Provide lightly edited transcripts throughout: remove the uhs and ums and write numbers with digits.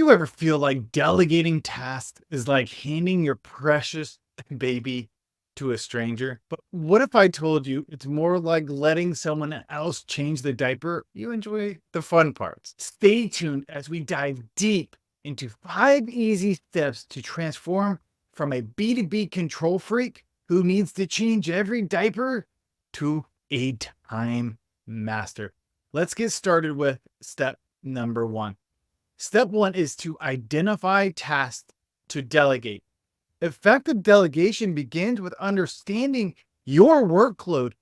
you ever feel like delegating tasks is like handing your precious baby to a stranger? But what if I told you it's more like letting someone else change the diaper? You enjoy the fun parts. Stay tuned as we dive deep into 5 easy steps to transform from a B2B control freak who needs to change every diaper to a time master. Let's get started with step number 1. Step 1 is to identify tasks to delegate. Effective delegation begins with understanding your workload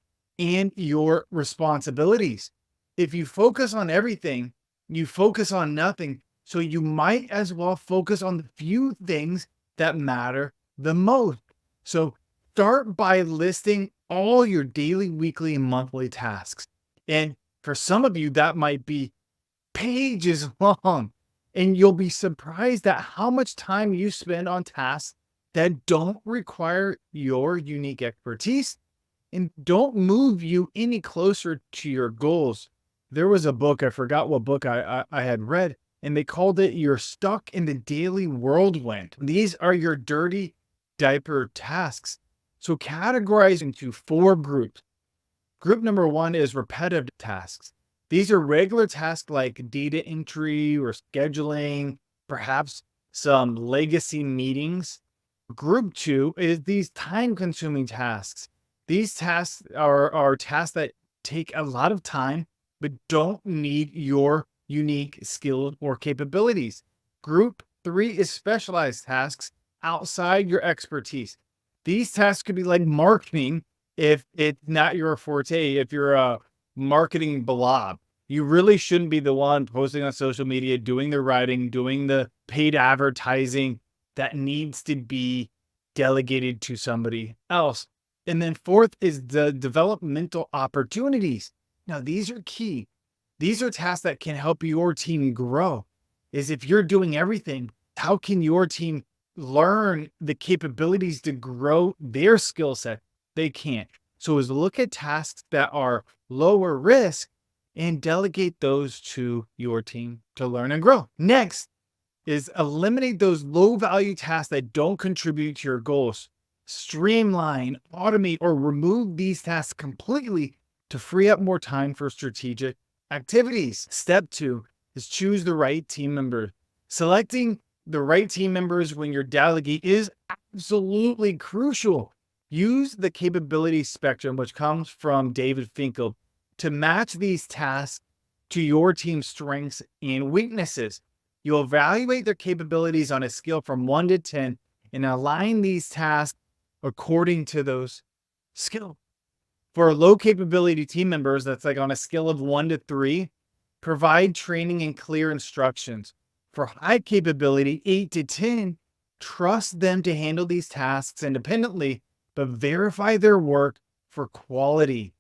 and your responsibilities. If you focus on everything, you focus on nothing. So you might as well focus on the few things that matter the most. So start by listing all your daily, weekly, and monthly tasks. And for some of you, that might be pages long. And you'll be surprised at how much time you spend on tasks that don't require your unique expertise and don't move you any closer to your goals. There was a book, I forgot what book I had read, and they called it You're Stuck in the Daily Whirlwind. These are your dirty diaper tasks. So categorize into 4 groups. Group number 1 is repetitive tasks. These are regular tasks like data entry or scheduling, perhaps some legacy meetings. Group 2 is these time-consuming tasks. These tasks are tasks that take a lot of time but don't need your unique skill or capabilities. Group 3 is specialized tasks outside your expertise. These tasks could be like marketing if it's not your forte. If you're a marketing blob, you really shouldn't be the one posting on social media, doing the writing, doing the paid advertising. That needs to be delegated to somebody else. And then 4th is the developmental opportunities. Now, these are key. These are tasks that can help your team grow. Is if you're doing everything, how can your team learn the capabilities to grow their skill set? They can't. So is look at tasks that are lower risk and delegate those to your team to learn and grow. Next is eliminate those low value tasks that don't contribute to your goals. Streamline, automate, or remove these tasks completely to free up more time for strategic activities. Step 2 is choose the right team member. Selecting the right team members when you delegate is absolutely crucial. Use the capability spectrum, which comes from David Finkel, to match these tasks to your team's strengths and weaknesses. You'll evaluate their capabilities on a scale from 1 to 10 and align these tasks according to those skills. For low capability team members, that's like on a scale of 1 to 3, provide training and clear instructions. For high capability, 8 to 10, trust them to handle these tasks independently, but verify their work for quality.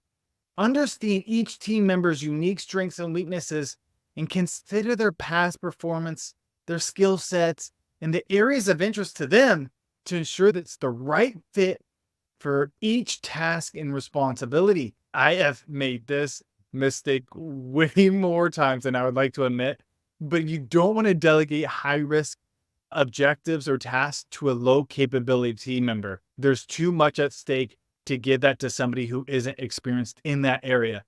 Understand each team member's unique strengths and weaknesses and consider their past performance, their skill sets, and the areas of interest to them to ensure that it's the right fit for each task and responsibility. I have made this mistake way more times than I would like to admit, but you don't want to delegate high risk objectives or tasks to a low capability team member. There's too much at stake to give that to somebody who isn't experienced in that area.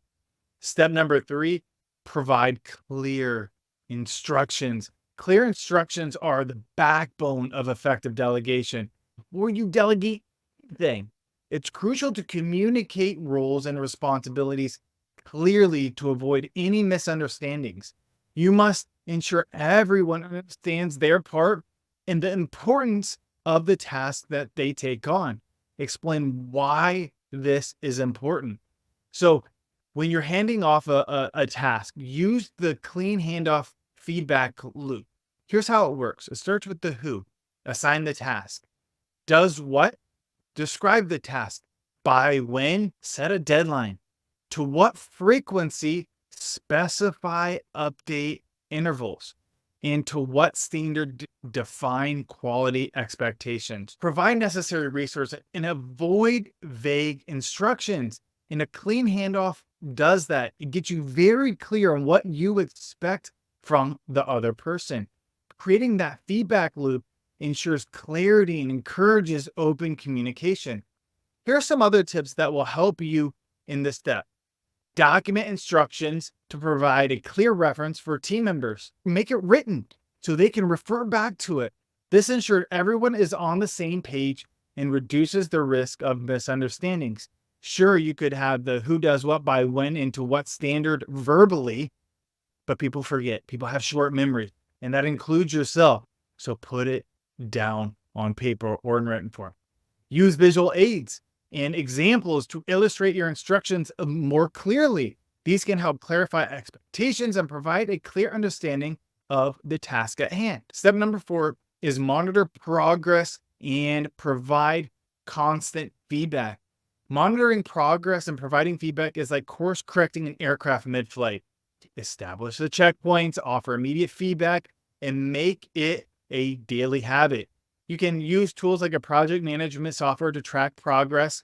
Step number 3, provide clear instructions. Clear instructions are the backbone of effective delegation. Before you delegate anything, it's crucial to communicate roles and responsibilities clearly to avoid any misunderstandings. You must ensure everyone understands their part and the importance of the task that they take on. Explain why this is important. So when you're handing off a task, use the clean handoff feedback loop. Here's how it works. It starts with the who. Assign the task. Does what? Describe the task. By when? Set a deadline. To what frequency? Specify update intervals. And to what standard? Define quality expectations. Provide necessary resources and avoid vague instructions. And a clean handoff does that. It gets you very clear on what you expect from the other person. Creating that feedback loop ensures clarity and encourages open communication. Here are some other tips that will help you in this step. Document instructions to provide a clear reference for team members. Make it written so they can refer back to it. This ensures everyone is on the same page and reduces the risk of misunderstandings. Sure, you could have the who does what by when into what standard verbally, but people forget. People have short memories, and that includes yourself. So put it down on paper or in written form. Use visual aids and examples to illustrate your instructions more clearly. These can help clarify expectations and provide a clear understanding of the task at hand. Step number 4 is monitor progress and provide constant feedback. Monitoring progress and providing feedback is like course correcting an aircraft mid-flight. Establish the checkpoints, offer immediate feedback, and make it a daily habit. You can use tools like a project management software to track progress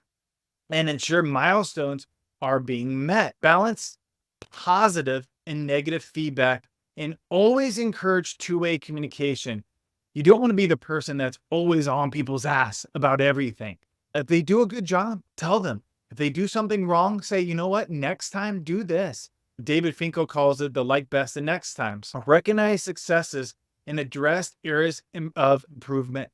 and ensure milestones are being met. Balance positive and negative feedback and always encourage two-way communication. You don't want to be the person that's always on people's ass about everything. If they do a good job, tell them. If they do something wrong, say, you know what, next time do this. David Finkel calls it the like best the next time. So recognize successes and address areas of improvement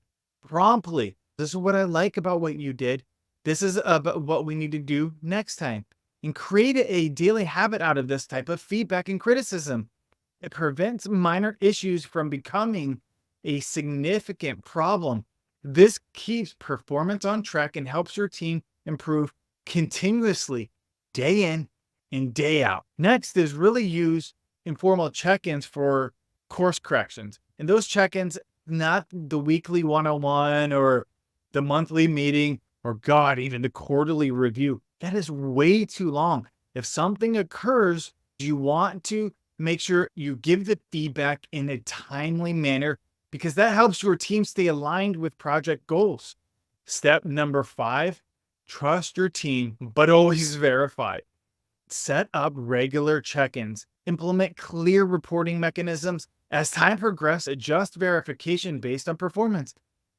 promptly. This is what I like about what you did. This is about what we need to do next time. And create a daily habit out of this type of feedback and criticism. It prevents minor issues from becoming a significant problem. This keeps performance on track and helps your team improve continuously, day in and day out. Next is really use informal check-ins for course corrections. And those check-ins, not the weekly one-on-one or the monthly meeting, or God, even the quarterly review. That is way too long. If something occurs, you want to make sure you give the feedback in a timely manner because that helps your team stay aligned with project goals. Step number 5, trust your team, but always verify. Set up regular check-ins. Implement clear reporting mechanisms. As time progresses, adjust verification based on performance.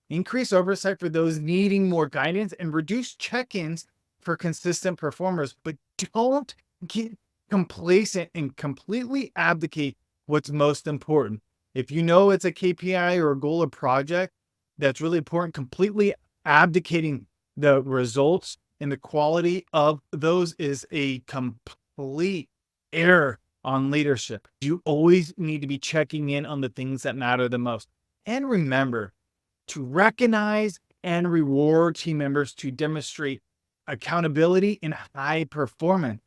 Increase oversight for those needing more guidance and reduce check-ins for consistent performers. But don't get complacent and completely abdicate what's most important. If you know it's a KPI or a goal or project that's really important, completely abdicating the results and the quality of those is a complete error on leadership. You always need to be checking in on the things that matter the most. And remember to recognize and reward team members to demonstrate accountability and high performance.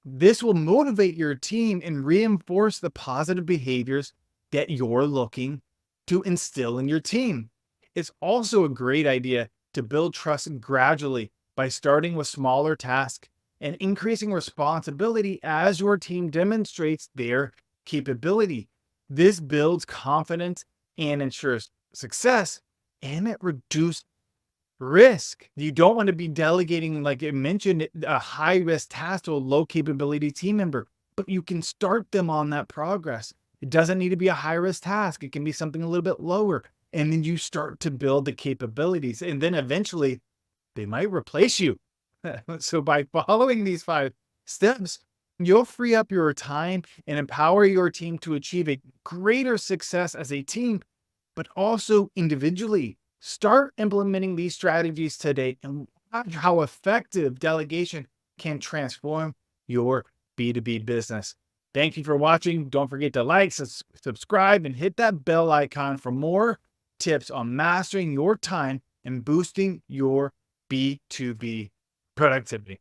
This will motivate your team and reinforce the positive behaviors that you're looking to instill in your team. It's also a great idea to build trust gradually by starting with smaller tasks and increasing responsibility as your team demonstrates their capability. This builds confidence and ensures success, and it reduces risk. You don't want to be delegating, like I mentioned, a high-risk task to a low-capability team member, but you can start them on that progress. It doesn't need to be a high-risk task. It can be something a little bit lower, and then you start to build the capabilities, and then eventually they might replace you. So by following these 5 steps, you'll free up your time and empower your team to achieve a greater success as a team, but also individually. Start implementing these strategies today and watch how effective delegation can transform your B2B business. Thank you for watching. Don't forget to like, subscribe, and hit that bell icon for more tips on mastering your time and boosting your B2B productivity.